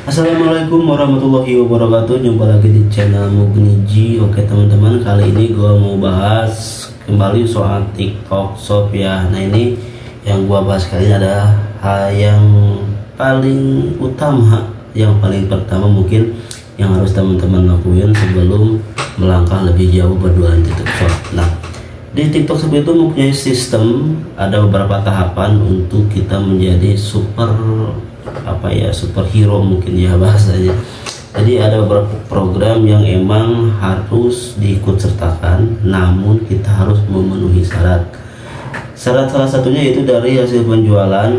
Assalamualaikum warahmatullahi wabarakatuh. Jumpa lagi di channel Mugniji. Oke teman-teman, kali ini gue mau bahas kembali soal TikTok Shop ya. Nah ini yang gue bahas kali ini adalah hal yang paling utama, yang paling pertama mungkin yang harus teman-teman lakuin sebelum melangkah lebih jauh berjualan TikTok Shop. Nah di TikTok Shop itu mempunyai sistem, ada beberapa tahapan untuk kita menjadi superhero mungkin ya bahasanya. Jadi ada beberapa program yang emang harus diikut sertakan, namun kita harus memenuhi syarat salah satunya itu dari hasil penjualan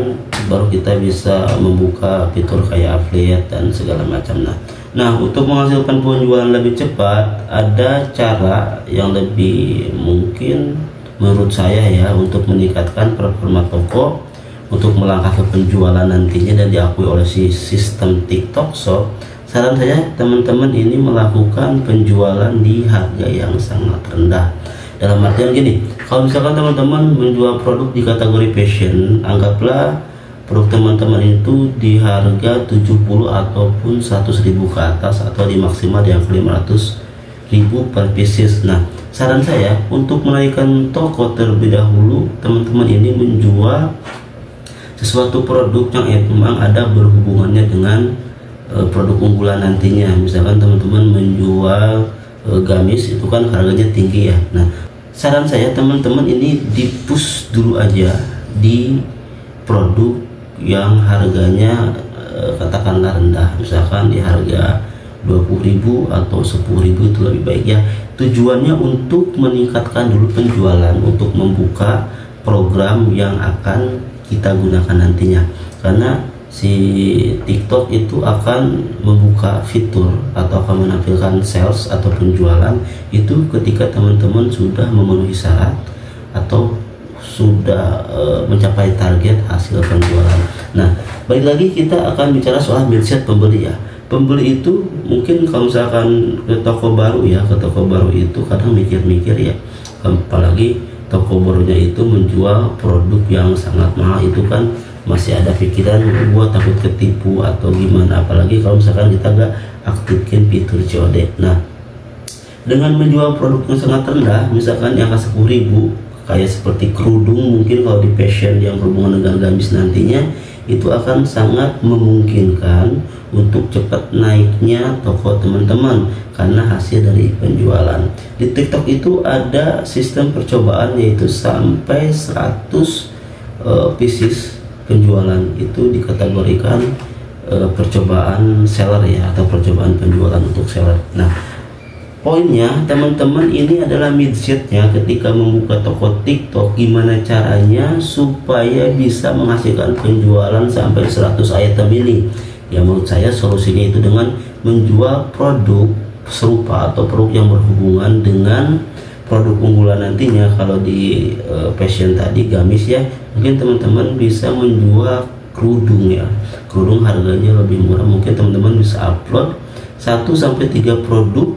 baru kita bisa membuka fitur kayak affiliate dan segala macam. Nah untuk menghasilkan penjualan lebih cepat ada cara yang lebih mungkin menurut saya ya untuk meningkatkan performa toko untuk melangkah ke penjualan nantinya dan diakui oleh si sistem TikTok Shop. Saran saya teman-teman ini melakukan penjualan di harga yang sangat rendah. Dalam artian gini, kalau misalkan teman-teman menjual produk di kategori fashion, anggaplah produk teman-teman itu di harga 70 ataupun 100.000 ke atas atau di maksimal di angka 500.000 per pieces. Nah saran saya untuk menaikkan toko terlebih dahulu, teman-teman ini menjual sesuatu produk yang memang ada berhubungannya dengan produk unggulan nantinya. Misalkan teman-teman menjual gamis, itu kan harganya tinggi ya. Nah saran saya teman-teman ini di-push dulu aja di produk yang harganya katakanlah rendah, misalkan di harga 20.000 atau 10.000 itu lebih baik ya. Tujuannya untuk meningkatkan dulu penjualan, untuk membuka program yang akan kita gunakan nantinya, karena si TikTok itu akan membuka fitur atau akan menampilkan sales atau penjualan itu ketika teman-teman sudah memenuhi syarat atau sudah mencapai target hasil penjualan. Nah balik lagi kita akan bicara soal mindset pembeli ya. Pembeli itu mungkin kalau misalkan ke toko baru ya, ke toko baru itu kadang mikir-mikir ya, apalagi toko barunya itu menjual produk yang sangat mahal, itu kan masih ada pikiran gua takut ketipu atau gimana, apalagi kalau misalkan kita gak aktifkan fitur COD. Nah dengan menjual produk yang sangat rendah, misalkan yang 10.000 kayak seperti kerudung, mungkin kalau di fashion yang berhubungan dengan gamis nantinya, itu akan sangat memungkinkan untuk cepat naiknya toko teman-teman karena hasil dari penjualan. Di TikTok itu ada sistem percobaan, yaitu sampai 100 pieces penjualan itu dikategorikan percobaan seller ya, atau percobaan penjualan untuk seller. Nah poinnya teman-teman ini adalah mindsetnya ketika membuka toko TikTok, gimana caranya supaya bisa menghasilkan penjualan sampai 100 item ini. Ya menurut saya solusinya itu dengan menjual produk serupa atau produk yang berhubungan dengan produk unggulan nantinya. Kalau di fashion tadi gamis ya, mungkin teman-teman bisa menjual kerudung ya. Kerudung harganya lebih murah, mungkin teman-teman bisa upload 1-3 produk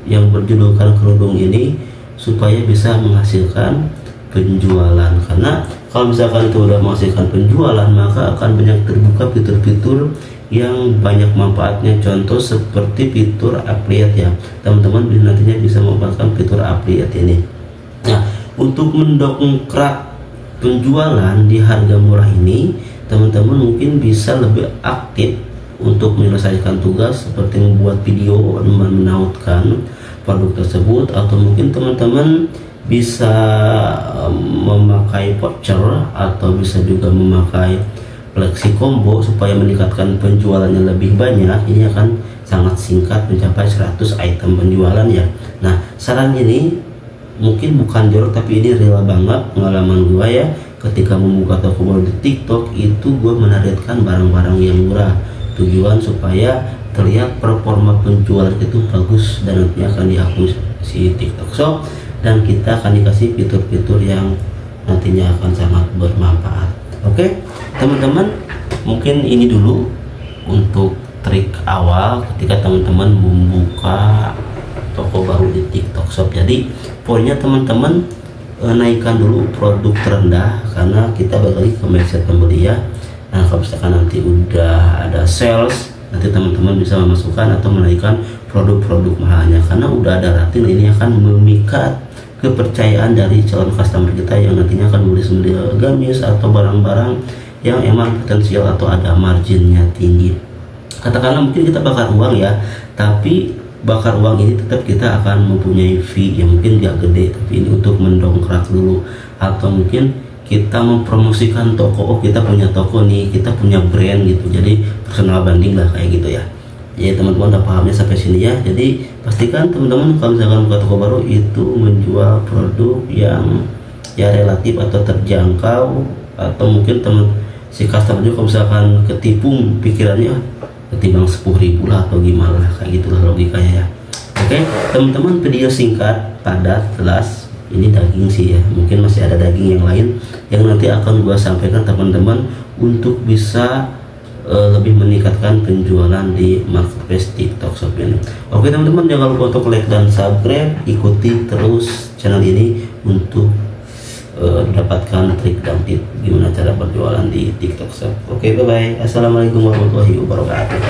yang berjudulkan kerudung ini supaya bisa menghasilkan penjualan. Karena kalau misalkan itu udah menghasilkan penjualan, maka akan banyak terbuka fitur-fitur yang banyak manfaatnya. Contoh seperti fitur affiliate ya, teman-teman nantinya bisa memanfaatkan fitur affiliate ini. Nah untuk mendongkrak penjualan di harga murah ini, teman-teman mungkin bisa lebih aktif untuk menyelesaikan tugas seperti membuat video menautkan produk tersebut, atau mungkin teman-teman bisa memakai voucher atau bisa juga memakai flexi combo supaya meningkatkan penjualannya lebih banyak. Ini akan sangat singkat mencapai 100 item penjualan ya. Nah saran ini mungkin bukan jorok, tapi ini real banget pengalaman gua ya. Ketika membuka toko baru di TikTok itu gua menargetkan barang-barang yang murah, tujuan supaya terlihat performa penjualan itu bagus dan nantinya akan diakui si TikTok Shop, dan kita akan dikasih fitur-fitur yang nantinya akan sangat bermanfaat. Oke teman-teman, mungkin ini dulu untuk trik awal ketika teman-teman membuka toko baru di TikTok Shop. Jadi poinnya teman-teman naikkan dulu produk terendah, karena kita balik lagi ke mindset pembeli ya. Nah kalau misalkan nanti udah ada sales, nanti teman-teman bisa memasukkan atau menaikkan produk-produk mahalnya, karena udah ada rating. Ini akan memikat kepercayaan dari calon customer kita yang nantinya akan beli gamis atau barang-barang yang emang potensial atau ada marginnya tinggi. Katakanlah mungkin kita bakar uang ya, tapi bakar uang ini tetap kita akan mempunyai fee yang mungkin gak gede, tapi ini untuk mendongkrak dulu, atau mungkin kita mempromosikan toko. Oh, kita punya toko nih, kita punya brand gitu, jadi personal branding lah kayak gitu ya. Jadi teman-teman udah pahamnya sampai sini ya. Jadi pastikan teman-teman kalau misalkan buka toko baru itu menjual produk yang ya relatif atau terjangkau, atau mungkin si customer juga kalau misalkan ketipu pikirannya ketimbang 10.000 lah atau gimana lah, kayak gitulah logikanya ya. Oke teman-teman, video singkat padat jelas. Ini daging sih ya, mungkin masih ada daging yang lain yang nanti akan gua sampaikan teman-teman untuk bisa lebih meningkatkan penjualan di marketplace TikTok Shop ini. Oke teman-teman, jangan lupa untuk like dan subscribe, ikuti terus channel ini untuk dapatkan trik dan tip gimana cara berjualan di TikTok Shop. Oke, bye bye. Assalamualaikum warahmatullahi wabarakatuh.